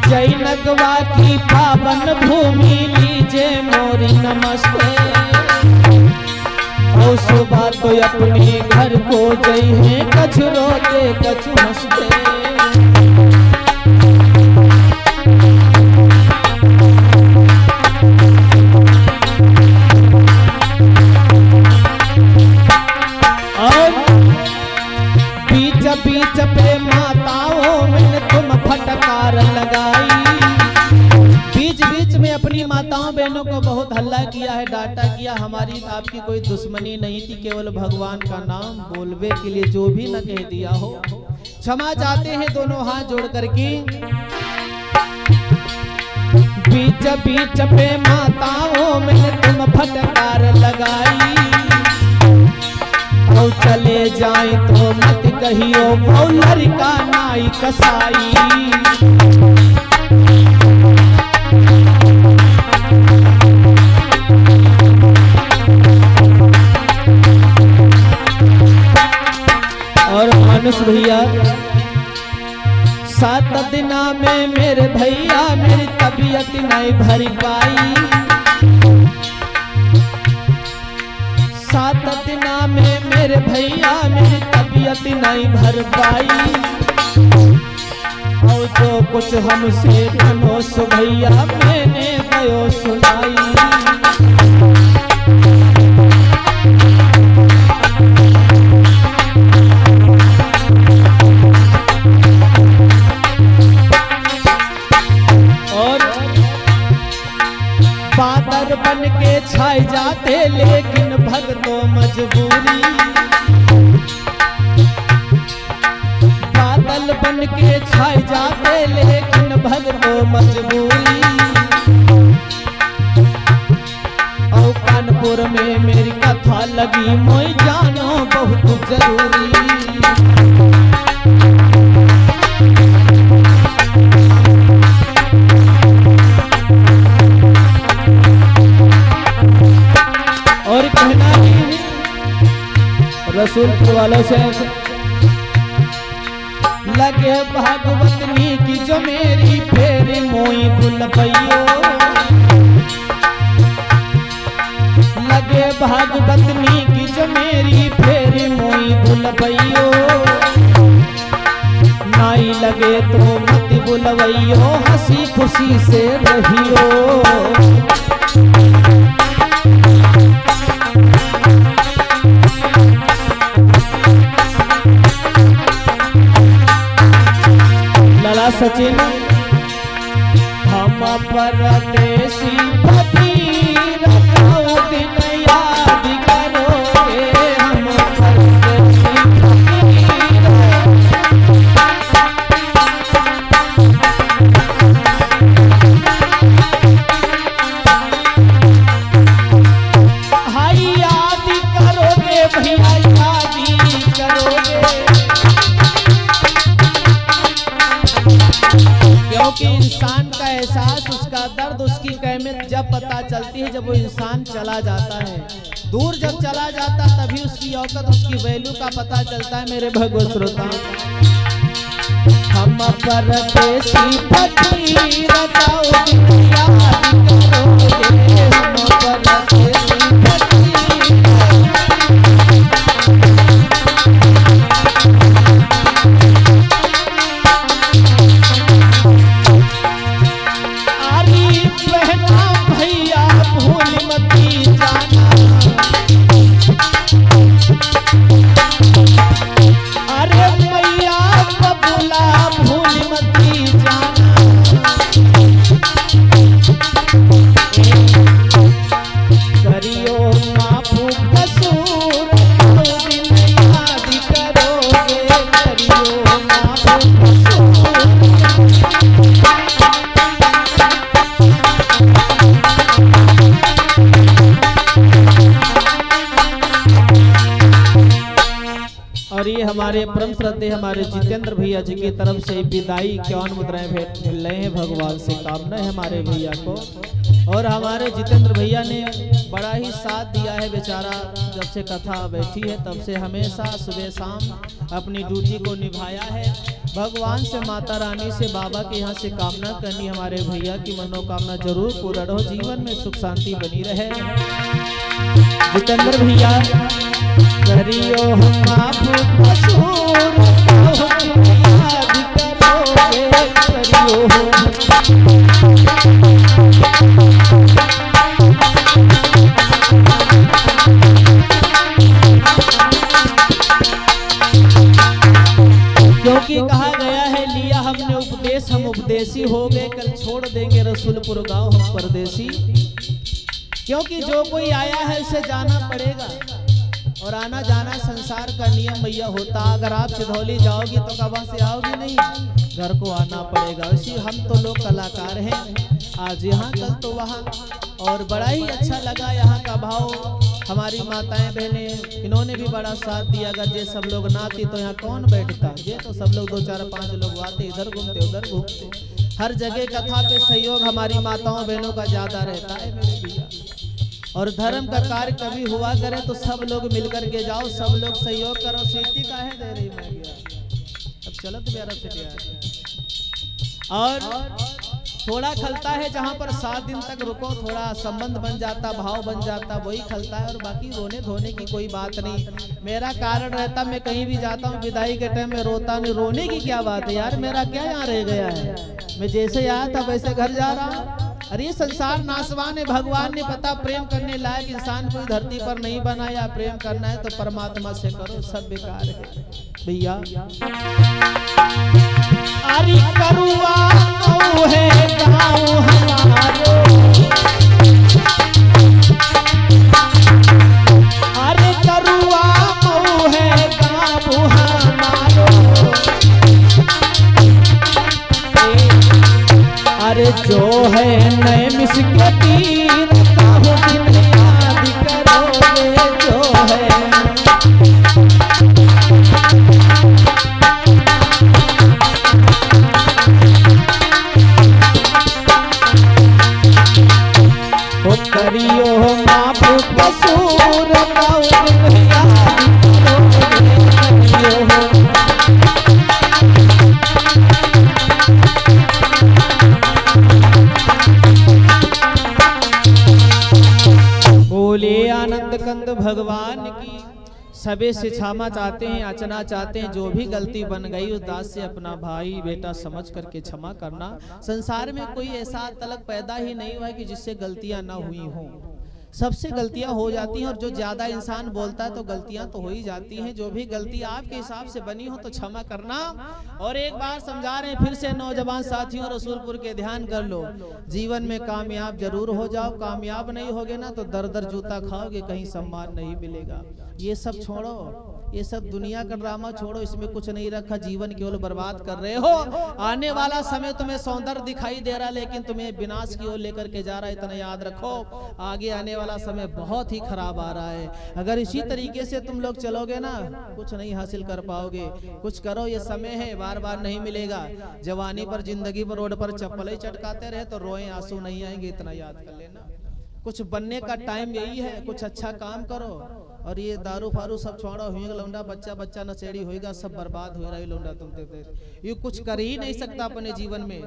जयनगवा की पावन भूमि लीजे मोरी नमस्ते। और सुबह तो अपने घर को जई है कछु रोते कछु हंसते। बीच पे माताओं में तुम फटकार लगाई। बीच बीच में अपनी माताओं बहनों को बहुत हल्ला किया है, डांटा किया। हमारी आपकी कोई दुश्मनी नहीं थी, केवल भगवान का नाम बोलवे के लिए जो भी न कह दिया हो। क्षमा चाहते हैं दोनों हाथ जोड़ करके। बीच बीच पे माताओं में तुम फटकार लगाई। और चले जाए तो मत कहियो वो लड़का नाई कसाई। और मानुष भैया 7 दिना में मेरे भैया मेरी तबीयत नहीं भर पाई। 7 दिना में मेरे भैया मेरी तबीयत नहीं भर पाई। और जो कुछ हमसे धनोष भैया मैंने गयो सुनाई। बादल बन के छाए जाते लेकिन भगतों मजबूरी। बादल बन के छाए जाते लेकिन भगतों मजबूरी। और कानपुर में मेरी कथा लगी मोई जानो बहुत जरूरी। और कहना रसूलपुर वालों से लगे भागवतनी की जो मेरी फेर मोई बुलबैयो। लगे भागवतनी की जो मेरी फेर मोई बुलबैयो। नाई लगे तो मत बुलवैयो हंसी खुशी से रहियो। सचिन हम परदेसी फकीर दिन याद करोगे। हम परदेसी फकीर हाय याद करोगे भैया याद करोगे। क्योंकि इंसान का एहसास उसका दर्द उसकी अहमियत जब पता चलती है जब वो इंसान चला जाता है। दूर जब चला जाता तभी उसकी औकत उसकी वैल्यू का पता चलता है। मेरे भगवत श्रोता हम परदेसी फकीर और ये हमारे परम श्रद्धेय हमारे जितेंद्र भैया जी की तरफ से विदाई 51 मुद्राएं भेंट मिल रहे हैं। भगवान से कामना है हमारे भैया को। और हमारे जितेंद्र भैया ने बड़ा ही साथ दिया है बेचारा, जब से कथा बैठी है तब से हमेशा सुबह शाम अपनी ड्यूटी को निभाया है। भगवान से, माता रानी से, बाबा के यहाँ से कामना करनी हमारे भैया की मनोकामना जरूर पूर्ण हो, जीवन में सुख शांति बनी रहे। जितेंद्र भैया करियो माफ कसूर याद करोगे, करियो क्योंकि कहा गया है लिया हमने उपदेश हम उपदेशी हो गए, कल छोड़ देंगे रसूलपुर गांव हम परदेसी। क्योंकि जो कोई आया है उसे जाना पड़ेगा, और आना जाना संसार का नियम भैया होता। अगर आप सिधौली जाओगी तो कब से आओगी नहीं, घर को आना पड़ेगा। इसी हम तो लोग कलाकार हैं, आज यहाँ कल तो वहाँ, और बड़ा ही अच्छा लगा यहाँ का भाव। हमारी माताएं बहनें इन्होंने भी बड़ा साथ दिया। अगर ये सब लोग ना आती तो यहाँ कौन बैठता, ये तो सब लोग 2 4 5 लोग आते, इधर घूमते उधर घूमते। हर जगह कथा पे सहयोग हमारी माताओं बहनों का ज्यादा रहता है मेरे भैया। और धर्म का कार्य कभी हुआ करे तो सब लोग मिलकर के जाओ, सब लोग सहयोग करो। सीटी का है दे रही मैं अब चलत मेरा और थोड़ा खलता है जहाँ पर 7 दिन तक रुको, थोड़ा संबंध बन जाता, भाव बन जाता, वही खलता है। और बाकी रोने धोने की कोई बात नहीं। मेरा कारण रहता, मैं कहीं भी जाता हूँ विदाई के टाइम में रोता नहीं। रोने की क्या बात है यार, मेरा क्या यहाँ रह गया है, मैं जैसे आया था वैसे घर जा रहा हूँ। अरे संसार नासवान है, भगवान ने पता प्रेम करने लायक इंसान कोई धरती पर नहीं बनाया। प्रेम करना है तो परमात्मा से करो, सब बेकार है भैया। अरे करुआ है गाँव हमारो, अरे करुआ है गाँव हमारो, अरे जो है नए मिसके तीर काहू दिन याद करोगे, जो है करियो माफ कसूर काहू दिन याद करोगे, बोले आनंद कंद भगवान की। सबे से क्षमा चाहते हैं, याचना चाहते हैं। जो भी गलती बन गई उस दास से अपना भाई बेटा समझ करके क्षमा करना। संसार में कोई ऐसा तलक पैदा ही नहीं हुआ है कि जिससे गलतियां ना हुई हों। सबसे गलतियां हो जाती हैं, और जो ज्यादा इंसान बोलता है तो गलतियां तो हो ही जाती हैं। जो भी गलती आपके हिसाब से बनी हो तो क्षमा करना। और एक बार समझा रहे हैं फिर से नौजवान साथियों, रसूलपुर के ध्यान कर लो, जीवन में कामयाब जरूर हो जाओ। कामयाब नहीं होगे ना तो दर दर जूता खाओगे, कहीं सम्मान नहीं मिलेगा। ये सब छोड़ो, ये सब दुनिया का ड्रामा छोड़ो, इसमें कुछ नहीं रखा। जीवन केवल बर्बाद कर रहे हो। आने वाला समय तुम्हें सौंदर्य दिखाई दे रहा है, लेकिन तुम्हें विनाश की ओर लेकर के जा रहा है। इतना याद रखो, आगे आने वाला समय बहुत ही खराब आ रहा है। अगर इसी तरीके से तुम लोग चलोगे ना, कुछ नहीं हासिल कर पाओगे। कुछ करो, ये समय है, बार बार नहीं मिलेगा। जवानी पर, जिंदगी पर, रोड पर चप्पल ही चटकाते रहे तो रोए आंसू नहीं आएंगे, इतना याद कर लेना। कुछ बनने का टाइम यही है, कुछ अच्छा काम करो। और ये दारू फारू सब छोड़ो, हुई लौंडा बच्चा बच्चा नशेड़ी होएगा, सब बर्बाद हो रहा है लौंडा। तुम ये कुछ कर ही नहीं सकता अपने जीवन में।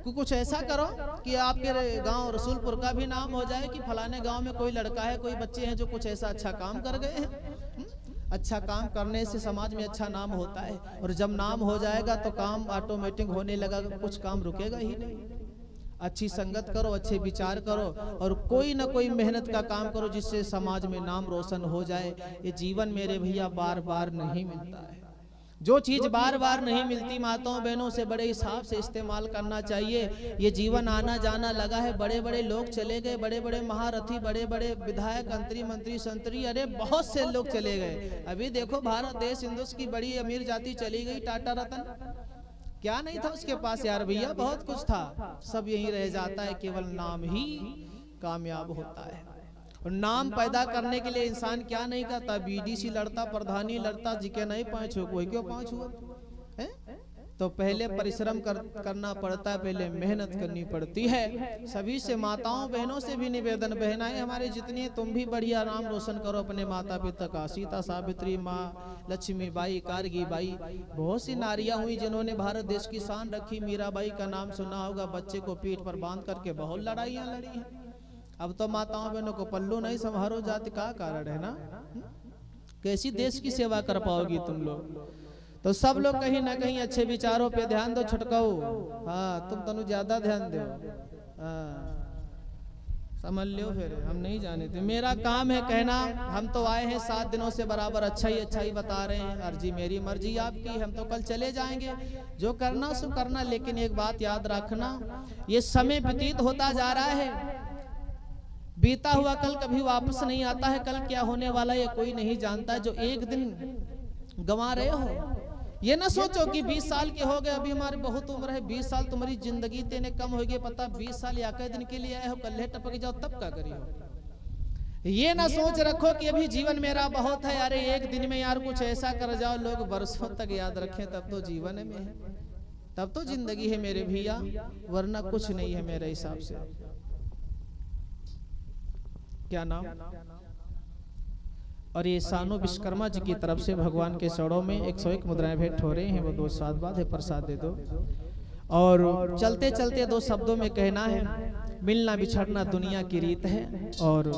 कुछ ऐसा करो कि आपके गांव रसूलपुर का भी नाम हो जाए कि फलाने गांव में कोई लड़का है, कोई बच्चे हैं जो कुछ ऐसा अच्छा काम कर गए हैं। अच्छा काम करने से समाज में अच्छा नाम होता है, और जब नाम हो जाएगा तो काम ऑटोमेटिक होने लगा, कुछ काम रुकेगा ही नहीं। अच्छी संगत करो, अच्छे विचार करो, और कोई ना कोई मेहनत का काम करो जिससे समाज में नाम रोशन हो जाए। ये जीवन मेरे भैया बार बार नहीं मिलता है। जो चीज बार बार नहीं मिलती, माताओं बहनों से बड़े हिसाब से इस्तेमाल करना चाहिए। ये जीवन आना जाना लगा है, बड़े बड़े लोग चले गए, बड़े बड़े महारथी, बड़े बड़े विधायक, मंत्री संतरी, अरे बहुत से लोग चले गए। अभी देखो भारत देश हिंदुस्तान की बड़ी अमीर जाति चली गई, टाटा रतन, क्या नहीं था उसके पास यार भैया, बहुत कुछ था। सब यही रह जाता है, केवल नाम ही कामयाब होता है। और नाम पैदा करने के लिए इंसान क्या नहीं करता, बीडीसी लड़ता, प्रधानी लड़ता, जिके नहीं 5 हो, कोई क्यों 5 हुआ है? तो पहले परिश्रम करना पड़ता है, पहले मेहनत करनी पड़ती है। सभी से माताओं बहनों से भी निवेदन, बहनाएं हमारे जितनी, तुम भी बढ़िया नाम रोशन करो अपने माता पिता का। सीता, सावित्री, माँ लक्ष्मी बाई, कारगी बाई, बहुत सी नारियां हुई जिन्होंने भारत देश की शान रखी। मीराबाई का नाम सुना होगा, बच्चे को पीठ पर बांध करके बहुत लड़ाइयां लड़ी हैं। अब तो माताओं बहनों को पल्लू नहीं संभारो जाति का कारण है ना, कैसी देश की सेवा कर पाओगी तुम लोग। तो सब लोग कहीं ना कहीं अच्छे विचारों पे ध्यान दो छटकाओ। हाँ, तुम तनु ज्यादा ध्यान दो। हाँ, समझ लो, फिर हम नहीं जाने थे, मेरा काम है कहना। हम तो आए हैं 7 दिनों से बराबर अच्छा ही बता रहे हैं। अर्जी मेरी मर्जी आपकी, हम तो कल चले जाएंगे, जो करना सो करना। लेकिन एक बात याद रखना, ये समय व्यतीत होता जा रहा है, बीता हुआ कल कभी वापस नहीं आता है। कल क्या होने वाला ये कोई नहीं जानता। जो एक दिन गंवा रहे हो, ये ना सोचो कि 20 साल के हो गए, अभी हमारी बहुत उम्र है, 20 साल तुम्हारी जिंदगी तेने कम हो गए, पता 20 साल या कई दिन के लिए आए हो, कल्हे टपक जाओ तब क्या करियो। ये ना सोच रखो कि अभी जीवन मेरा बहुत है, अरे एक दिन में यार कुछ ऐसा कर जाओ लोग वर्षों तक याद रखें, तब तो जीवन में है, तब तो जिंदगी है मेरे भैया, वरना कुछ नहीं है मेरे हिसाब से। क्या नाम? और ये सानू विश्वकर्मा जी की तरफ से भगवान के चरणों में 101 मुद्राएं भेंट हो रही हैं, वो 2 साथ बाद है, प्रसाद दे दो। और चलते चलते 2 शब्दों में कहना है, मिलना बिछड़ना दुनिया की रीत है। और